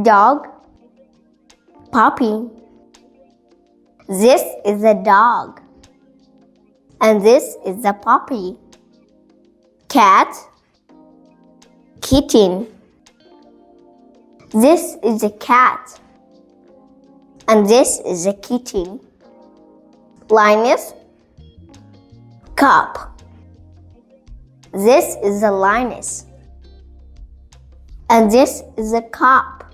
Dog. Puppy. This is a dog. And this is a puppy. Cat. Kitten. This is a cat. And this is a kitten. Lioness. Cup. This is a lioness. And this is a cup.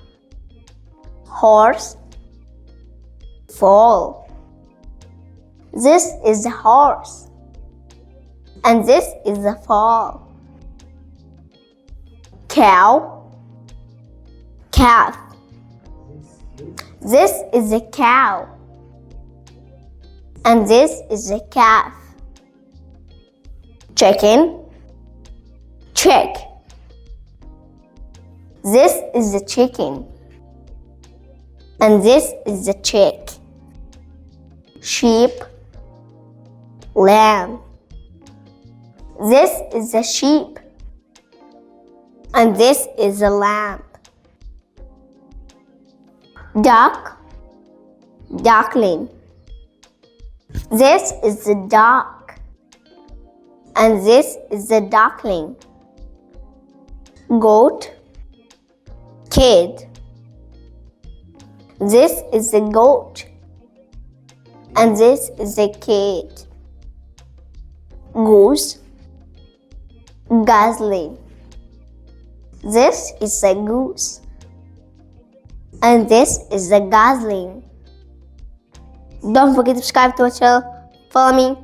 Horse. Foal. This is a horse. And this is a foal. Cow. Calf. This is a cow. And this is a calf. Chicken. Chick. This is a chicken. And this is a chick. Sheep. Lamb. This is a sheep. And this is a lamb. Duck. Duckling. This is a duck. And this is a duckling. Goat. Kid. This is a goat. And this is a kid. Goose. Gosling. This is a goose. And this is a gosling. Don't forget to subscribe to our channel. Follow me.